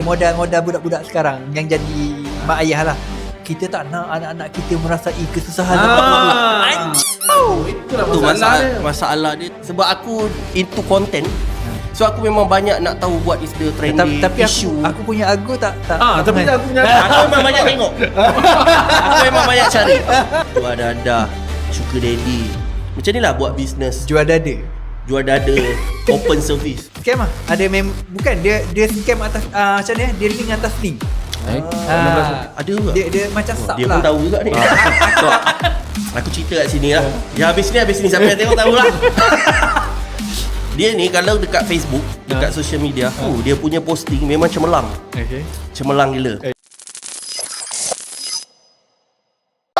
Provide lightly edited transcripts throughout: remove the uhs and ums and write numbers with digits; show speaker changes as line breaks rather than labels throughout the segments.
Modal budak-budak sekarang yang jadi mak ayah lah. Kita tak nak anak-anak kita merasai kesusahan.
Itulah masalah dia. Sebab aku into content. So aku memang banyak nak tahu what is the trending
Tapi
issue.
aku punya ego tak.
Tapi aku punya
Aku memang banyak tengok. Aku memang banyak cari. Jual dada, sugar daddy. Macam ni lah buat bisnes.
Jual dada.
Jual dada, open service.
Scam lah. Ada bukan dia scam atas macam ni dia link atas link.
Ada juga.
Dia macam sub
Dia
lah.
pun tahu juga ni. Aku cerita kat sini lah. Ya habis ni siapa yang tengok tahulah. Dia ni kalau dekat Facebook, dekat social media, dia punya posting memang cemerlang.
Okay.
Cemerlang gila.
Oi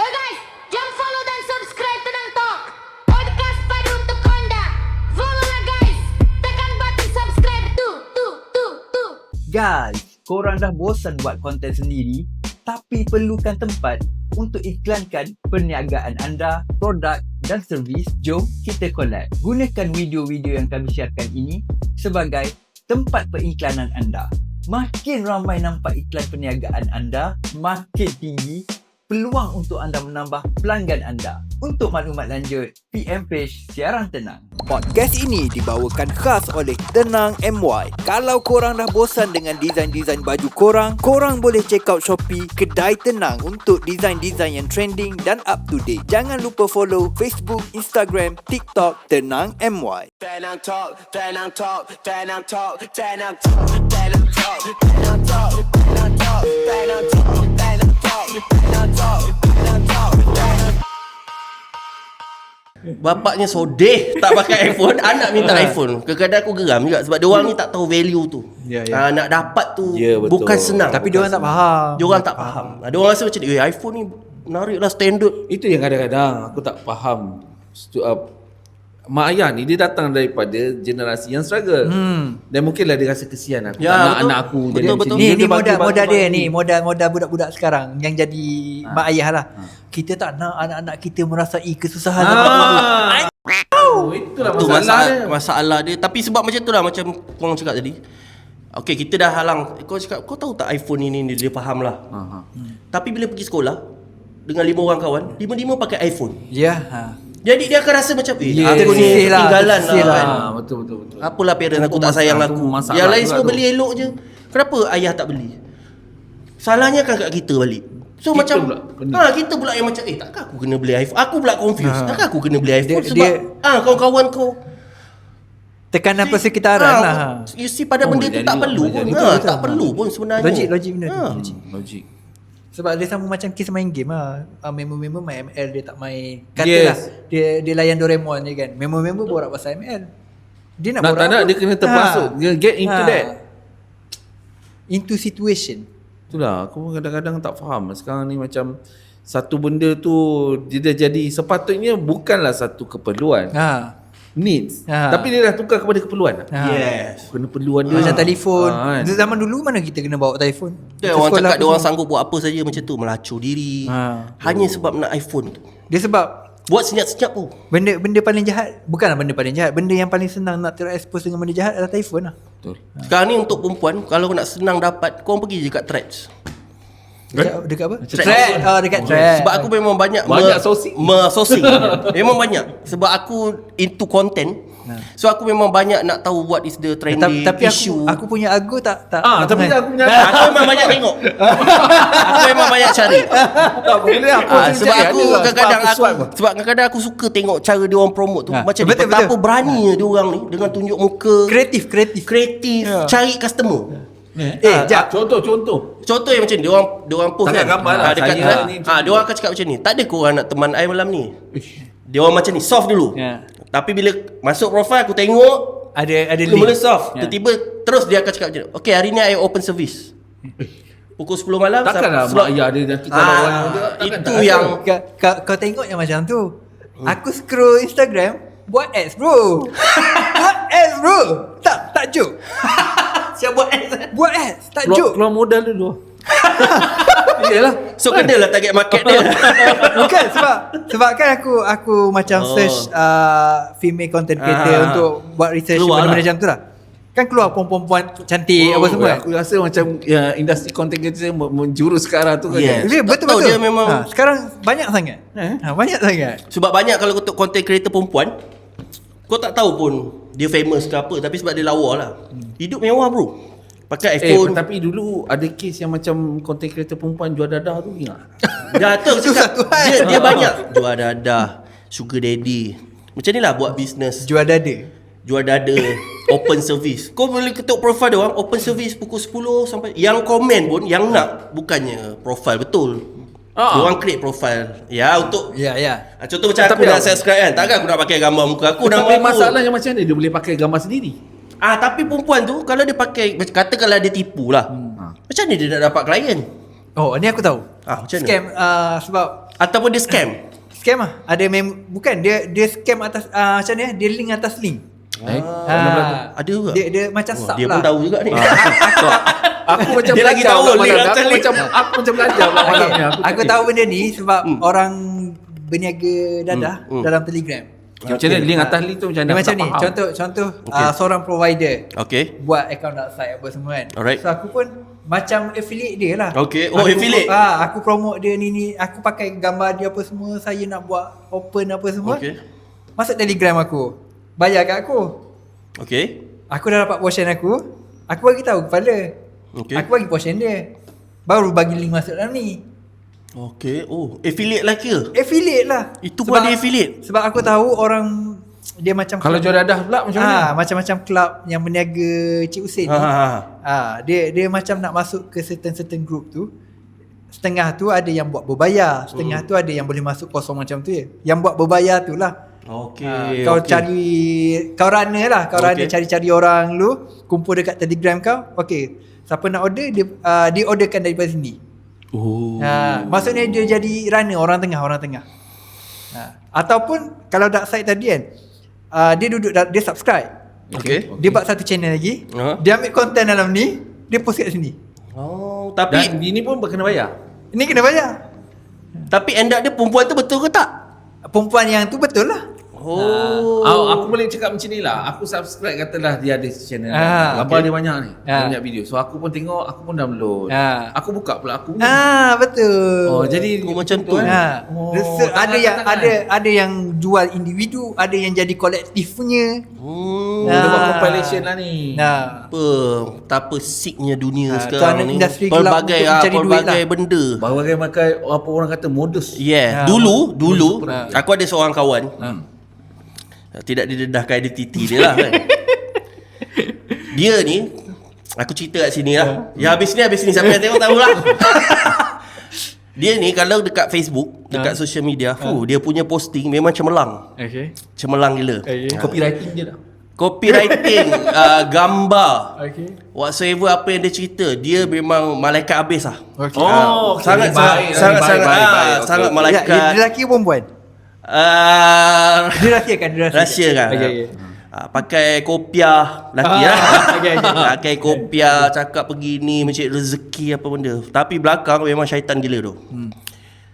guys, jangan follow dan subscribe Tenang Talk. Podcast padu untuk Anda. Follow lah guys. Tekan button subscribe tu.
Guys, korang dah bosan buat konten sendiri tapi perlukan tempat untuk iklankan perniagaan anda, produk dan servis. Jom kita collab. Gunakan video-video yang kami syaratkan ini sebagai tempat periklanan anda. Makin ramai nampak iklan perniagaan anda, makin tinggi peluang untuk anda menambah pelanggan anda. Untuk maklumat lanjut, PM page Siaran Tenang. Podcast ini dibawakan khas oleh Tenang MY. Kalau korang dah bosan dengan desain-desain baju korang boleh check out Shopee Kedai Tenang untuk desain-desain yang trending dan up to date. Jangan lupa follow Facebook, Instagram, TikTok Tenang MY.
Tenang Talk, Tenang Talk, Tenang Talk, Tenang Talk, Tenang Talk, Tenang Talk, Tenang Talk, Tenang Talk, Tenang Talk, Tenang Talk, Tenang Talk, Tenang.
Bapaknya sodeh tak pakai iPhone, anak minta iPhone. Kadang-kadang aku geram juga sebab diorang ni tak tahu value tu.
Ya.
Nak dapat tu
betul.
bukan senang.
Tapi diorang tak faham.
Diorang tak faham. Diorang rasa macam ni, iPhone ni nariklah standard.
Itu yang kadang-kadang aku tak faham. Mak ayah ni dia datang daripada generasi yang struggle. Dan mungkinlah dia rasa kesian aku.
Ya,
Tak nak
betul.
anak aku jadi
Betul,
macam
betul.
ni.
Ni
Dia
modal dia
bagi.
ni, modal budak-budak sekarang yang jadi mak ayah lah. Kita tak nak anak-anak kita merasai kesusahan.
Itulah
Tu
masalah dia.
masalah dia. Tapi sebab macam tu lah, macam korang cakap tadi. Okay, kita dah halang. Kau cakap, kau tahu tak iPhone ni dia faham lah. Tapi bila pergi sekolah dengan 5 orang kawan, 5 pakai iPhone.
Ya.
Jadi dia akan rasa macam
Ya,
aku ni
tersisih lah,
ketinggalan
tersisih
lah
lah.
kan.
Betul.
Apalah parents aku tak sayang aku.
masalah
Yang lain
juga
semua
tu.
beli elok je. Kenapa ayah tak beli? Salahnya kan kat kita balik. So
Kita
macam
pula kena.
kita pula yang macam takkan aku kena beli iPhone. Aku pula confused. Takkan aku kena beli iPhone
Dia-
sebab kawan-kawan kau
Tekanan persekitaran lah.
You see pada benda tu
jadi
tak
lah,
perlu
boleh
pun.
jadi.
Tak perlu pun sebenarnya.
Logik benda tu. Logik.
Logik.
Sebab dia sama macam kes main game lah. Member-member main ML dia tak main.
Yes.
Katalah dia layan Doraemon je kan. Member-member borak pasal ML. Dia nak
Nak
borak
tak nak
apa?
dia kena termasuk. Dia get into that.
Into situation.
Itulah aku pun kadang-kadang tak faham. Sekarang ni macam satu benda tu dia dah jadi sepatutnya bukanlah satu keperluan. Needs. Tapi dia dah tukar kepada keperluan.
Yes.
Kena perluan dia.
Macam telefon.
kan.
Zaman dulu mana kita kena bawa telefon?
Dia
Kita
orang
sekolah
cakap dia
pun
orang sanggup buat apa saja macam tu, melacur diri. Hanya sebab nak iPhone tu.
dia sebab
Buat senyap-senyap tu.
benda paling jahat, bukanlah benda paling jahat, benda yang paling senang nak terekspos dengan benda jahat adalah telefon lah.
Betul.
Sekarang ni untuk perempuan, kalau nak senang dapat, korang pergi je kat Threads.
Dekat apa?
Thread.
Dekat Thread.
Sebab aku memang banyak
sourcing.
sourcing. Memang banyak. Sebab aku into content. So aku memang banyak nak tahu what is the trending
Tapi
issue.
aku punya ego tak
Tapi aku punya
Aku memang banyak tengok. Aku memang banyak cari.
tak boleh aku
Sebab aku kadang-kadang aku suka tengok cara dia orang promote tu. Macam
betul,
betapa
betul.
beraninya dia orang ni dengan tunjuk muka
kreatif.
cari customer.
Jap.
Contoh
yang macam ni, dia orang post
Tangkap
kan.
gambar lah,
Dekat
saya
Thread.
ni
Dia orang akan cakap macam ni. Tak ada korang nak teman I malam ni. Dia orang macam ni, soft dulu. Tapi bila masuk profile aku tengok
Ada
mula
link.
soft. Tiba-tiba terus dia akan cakap macam ni. Okay, hari ni I open service. Pukul 10 malam.
Takkanlah
slot.
mak ayah dia nanti kalau orang
Itu yang
Kau tengok yang macam tu. Aku scroll Instagram, buat ads bro. Buat ads bro. Tak joke.
siap buat ads.
Buat ads, tak joke.
keluar modal dulu. Iyalah.
So kenalah target market dia.
Bukan sebab kan aku macam search female content creator untuk buat research
Keluar
benda-benda
lah.
macam tu lah. Kan keluar perempuan cantik apa semua.
Aku rasa macam industri content creator menjurus ke arah tu kan.
Yes.
Betul.
Dia memang
sekarang banyak sangat. Banyak sangat.
sebab banyak kalau untuk content creator perempuan, kau tak tahu pun dia famous ke apa, tapi sebab dia lawa lah. Hidup mewah bro. Pakai iPhone.
Tapi dulu ada kes yang macam content creator perempuan jual dadah tu ingat?
Dah tu
Itu satu hal.
dia banyak jual dadah, sugar daddy. Macam ni lah buat bisnes.
Jual dada,
open service. Kau boleh ketuk profile dia orang, open service pukul 10 sampai, yang komen pun yang nak bukannya profile betul. Diorang create profile. Ya untuk
Ya.
contoh macam aku nak subscribe kan. Takkan aku nak pakai gambar muka aku, nama
Tapi
aku.
masalahnya macam mana dia boleh pakai gambar sendiri?
Tapi perempuan tu kalau dia pakai, katakanlah dia tipu lah. Macam mana dia nak dapat klien?
Oh, ni aku tahu.
Macam mana?
Scam sebab
Ataupun dia scam.
scam lah. Ada bukan dia scam atas macam ni dia link atas link.
Ada juga.
Dia macam sub
Dia
lah.
pun tahu juga ni.
Aku macam
Dia lagi
belajar
tahu
pula
link
malam.
atas link.
Aku macam belajar pula malam ni.
Aku tahu benda ni sebab orang berniaga dadah dalam Telegram.
Macam mana link atas link tu macam
Dia
mana?
macam ni, contoh seorang provider
Okay.
buat account website apa semua kan.
Alright.
So aku pun macam affiliate dia lah.
Okay. Oh,
Aku-
affiliate.
Aku promote dia ni, aku pakai gambar dia apa semua, saya nak buat open apa semua.
Okay.
Masuk Telegram aku. Bayar kat aku.
Okay.
Aku dah dapat portion aku bagi tahu kepala.
Okay.
Aku bagi portion dia. Baru bagi link masuk dalam ni.
Okay. Oh, affiliate lah kira.
Affiliate lah.
Itu pun ada affiliate.
Sebab aku tahu orang dia macam
Kalau jual dadah pula macam mana?
macam-macam club yang berniaga Cik Hussein ni. Dia macam nak masuk ke certain group tu. Setengah tu ada yang buat berbayar, setengah tu ada yang boleh masuk kosong macam tu je. Yang buat berbayar tu lah.
Okay.
Kau cari, kau runner lah, kau runner
Okay.
cari-cari orang lu, kumpul dekat Telegram kau. Okay, siapa nak order dia orderkan daripada sini. Maksudnya dia jadi runner, orang tengah. Ataupun kalau dark side tadi kan, dia duduk dia subscribe.
Okay.
Dia buat satu channel lagi, dia ambil konten dalam ni, dia post kat sini.
Oh,
Dan
tapi
ini pun kena bayar.
Ini kena bayar.
end up dia perempuan tu betul ke tak?
Perempuan yang tu betul lah.
Aku boleh cakap macam ni lah. Aku subscribe katalah dia ada channel. Gambar dia banyak ni. Banyak video. So aku pun tengok, aku pun download. Aku buka pula aku.
Betul.
Oh, jadi
macam tu.
So, ada yang jual individu, ada yang jadi kolektif punya.
Dia buat compilation lah ni.
Betapa siknya dunia
tu
sekarang
ada
ni.
industri gelap
Pelbagai
untuk mencari duit
pelbagai
lah.
benda.
Bagai apa orang kata modus.
Dulu aku ada seorang kawan. Tidak didedahkan identiti dia lah kan. Dia ni, aku cerita kat sini lah. Ya habis ni siapa yang tengok tahulah. Dia ni kalau dekat Facebook, dekat social media, dia punya posting memang cemerlang.
Okay.
Cemerlang gila.
Copywriting je dah.
Copywriting, gambar,
Okay.
apa yang dia cerita, dia memang malaikat habis lah.
Okay.
Sangat
Okay.
malaikat.
Dia lelaki ke perempuan? Dia rahsiakan.
Rahsia kan.
Okay.
Pakai kopiah lelaki lah.
Okay.
Pakai kopiah, cakap begini, mencari rezeki apa benda. Tapi belakang memang syaitan gila tu.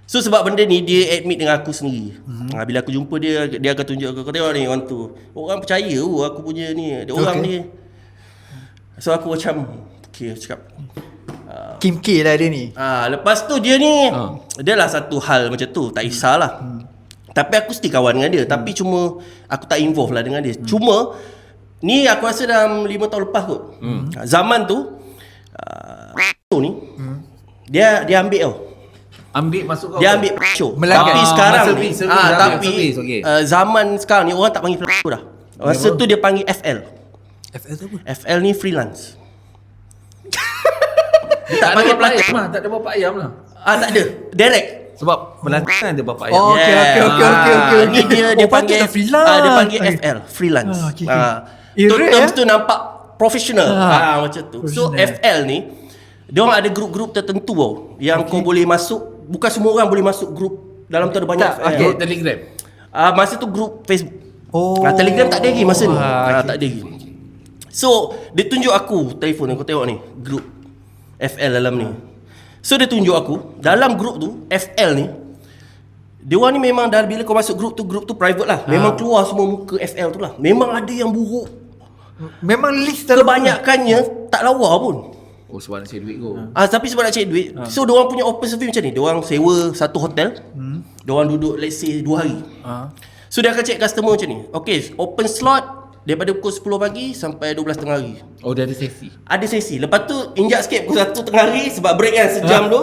So sebab benda ni dia admit dengan aku sendiri. Bila aku jumpa dia akan tunjuk aku, kau tengok ni orang tu. Orang percaya aku punya ni. Dia orang ni. So aku macam okay, cakap
Kim K lah dia ni.
lepas tu dia ni dia lah satu hal macam tu, tak kisahlah. Tapi aku still kawan dengan dia. Tapi cuma aku tak involve lah dengan dia. Cuma ni aku rasa dalam 5 tahun lepas kot. Zaman tu ni dia ambil tau.
Ambil masuk kau.
Dia ambil show.
Melanggar.
Tapi sekarang ni
service, okay.
zaman sekarang ni orang tak panggil show dah. Masa tu dia panggil FL.
FL tu apa?
FL ni freelance.
Dia tak panggil bapak ayam lah. Tak ada bapak ayam lah.
Tak ada. Direct.
Sebab pelancongan ada bapak ayam.
Oh, okay.
Ni dia panggil
patutlah freelance.
dia panggil FL, freelance.
Okay.
Terms tu nampak professional. Macam tu. So
Professional.
FL ni dia orang ada grup-grup tertentu tau yang kau boleh masuk. Bukan semua orang boleh masuk grup. Dalam tu ada banyak FL.
Okay. Telegram.
Masa tu grup Facebook. Telegram tak ada lagi masa ni. Tak ada lagi. So dia tunjuk aku telefon aku tengok ni grup FL dalam ni. So dia tunjuk aku dalam grup tu FL ni. Dia orang ni memang dah bila kau masuk grup tu private lah. Memang keluar semua muka FL tu lah. Memang ada yang buruk.
Memang list dalam
Kebanyakannya tak lawa pun.
Oh sebab nak cari duit kau.
Tapi sebab nak cari duit, so diorang punya open survey macam ni. Diorang sewa satu hotel, diorang duduk let's say 2 hari. So dia akan check customer macam ni. Okay, open slot daripada pukul 10 pagi sampai 12 tengah hari.
Oh dia ada sesi.
Ada sesi. Lepas tu injak sikit pukul 1 tengah hari sebab break kan sejam tu.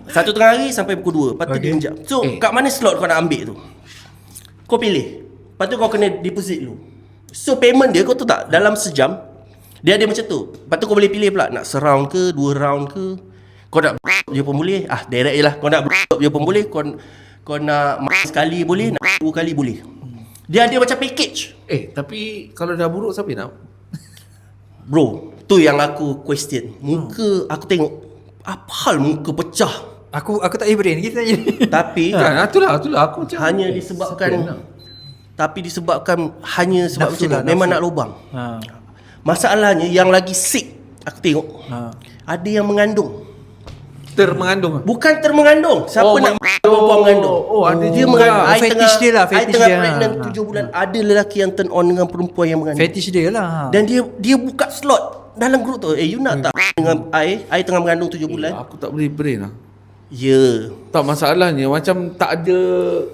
1 tengah hari sampai pukul 2. Lepas tu dia injak. So kat mana slot kau nak ambil tu? Kau pilih. Lepas tu kau kena deposit dulu. So payment dia kau tahu tak, dalam sejam dia ada macam tu. Lepas tu kau boleh pilih pula nak seround ke, 2 round ke. Kau nak je pun boleh. Direct je lah. Kau nak je pun boleh. Kau nak sekali boleh, nak 2 kali boleh. Dia ada macam package.
Tapi kalau dah buruk siapa nak?
Bro, tu yang aku question. Muka aku tengok apa hal muka pecah.
Aku tak boleh brain kita tanya.
Tapi
Itulah aku macam
hanya disebabkan hanya sebab
Nafsu
macam
lah,
ni memang
nafsu.
nak lubang. Masalahnya yang lagi sick aku tengok ada yang mengandung.
Termengandung.
Bukan termengandung. Siapa nak perempuan mengandung?
Ada
Dia
juga.
mengandung.
Fetish dia lah, fetish
tengah
dia.
pregnant 7 bulan. Ada lelaki yang turn on dengan perempuan yang mengandung.
Fetish dia lah.
Dan dia buka slot dalam grup tu. You nak tak dengan I tengah mengandung 7 bulan?
Aku tak boleh brain lah.
Ya.
Tak, masalahnya macam tak ada.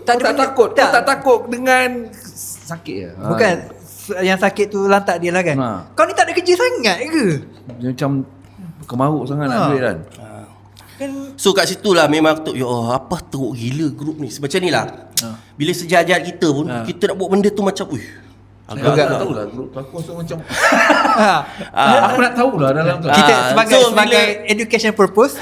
Tak
Kau
ada
takut.
tak.
Kau tak takut dengan sakit ya.
Bukan yang sakit tu lantak dia lah kan. Kau ni tak ada kerja sangat ke?
Dia macam kemaruk sangat nak duit kan.
So kat situ lah memang aku tu, ya Allah, apa teruk gila grup ni. Macam ni lah. Bila sejahat-jahat kita pun, kita nak buat benda tu macam,
Agak tak tahulah grup tu. Aku rasa macam aku nak tahulah dalam tu.
Kita sebagai
so
education purpose.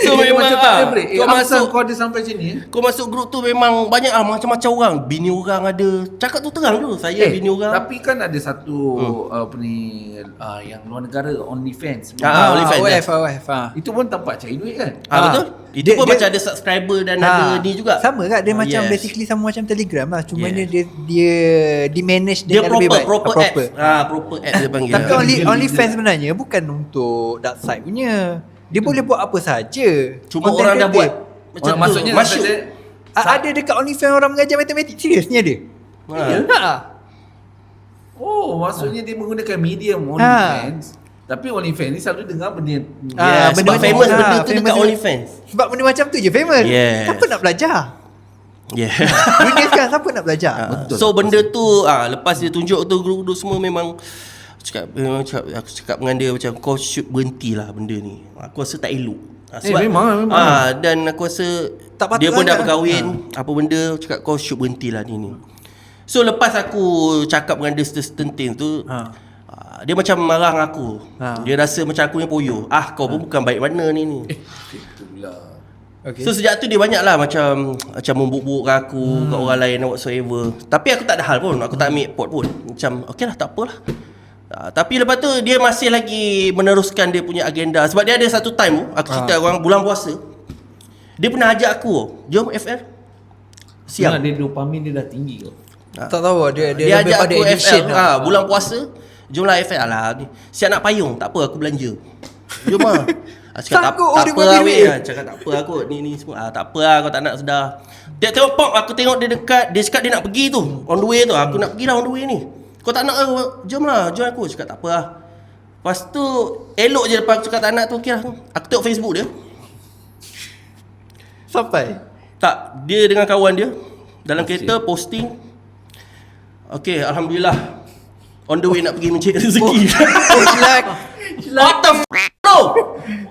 So
Dia
memang
macam tak boleh break.
kau masuk
kau ada sampai sini.
Kau masuk grup tu memang banyak macam-macam orang. Bini orang ada. Cakap tu terang dulu. Saya bini orang.
Tapi kan ada satu apa ni yang luar negara OnlyFans.
OnlyFans.
OF.
Itu pun tempat cari duit kan?
Betul. Itu
Dia-
pun
dia-
macam ada subscriber dan ada ni juga.
Sama kan dia macam
yes.
basically sama macam Telegram lah. Cuma
Yes.
dia di manage
Dia
dengan lebih baik.
proper apps. Proper apps dia panggil.
Tapi OnlyFans sebenarnya bukan untuk dark side punya. Dia boleh buat apa saja.
Cuma
Content
orang dah
creator.
buat macam tu.
Maksudnya
Masuk.
Ada dekat OnlyFans orang mengajar matematik. Serius ni ada.
Maksudnya dia menggunakan medium OnlyFans. Tapi OnlyFans ni selalu dengar benda
Yes, sebab
benda-
famous benda tu
famous
dekat
dia.
OnlyFans.
Sebab benda macam tu je famous.
Yes.
Siapa nak belajar?
Yeah.
Dunia sekarang siapa nak belajar?
Betul.
So benda tu lepas dia tunjuk tu grup-grup semua memang aku cakap dengan dia macam kau should berhentilah benda ni. Aku rasa tak elok.
Memang.
Dan aku rasa
Tak patut
dia pun dah
sangat.
berkahwin. Apa benda cakap kau should berhentilah ni. So lepas aku cakap dengan dia certain things tu, dia macam marah dengan aku. Dia rasa macam aku ni poyo. Kau pun bukan baik mana ni.
Okay.
So sejak tu dia banyak lah macam membuk-buk kat aku, kat orang lain whatsoever. Tapi aku tak ada hal pun, aku tak ambil pot pun. Macam okey lah, tak apalah. Tapi lepas tu dia masih lagi meneruskan dia punya agenda. Sebab dia ada satu time tu, aku cerita orang bulan puasa, dia pernah ajak aku, jom FL siang.
Dia dopamin dia dah tinggi kau.
Tak tahu dia
Dia
lebih
ajak
pada
aku
addiction
FL
lah.
bulan puasa, jomlah FL lah ni. Siap nak payung, tak apa aku belanja. Jom lah. Cakap
Takut
tak
dia
apa
buat
lah
diri.
weh. Cakap tak apa aku ni semua. Tak apa lah kau tak nak sedar. Dia tengok pop, aku tengok dia dekat. Dia cakap dia nak pergi tu, on the way tu. Aku nak pergi dah on the way ni. Kau tak nak jom lah, join aku. Cakap tak apa lah. Lepas tu elok je lepas aku cakap tak nak tu, okey lah. Aku tengok Facebook dia.
Sampai.
Tak, dia dengan kawan dia dalam kereta posting. Okey, alhamdulillah. On the way nak pergi mencari rezeki. What the f*** no?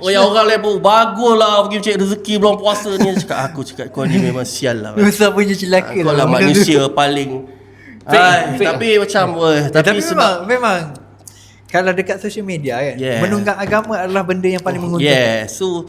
Yang orang lain pun bagus lah pergi mencari rezeki bulan puasa ni. Aku cakap kau ni memang sial lah.
Nusa punya celaka
Kau lah manusia paling
Fake.
tapi macam
Tapi
sebab
memang kalau dekat social media kan,
Yeah.
menunggang agama adalah benda yang paling menguntungkan.
so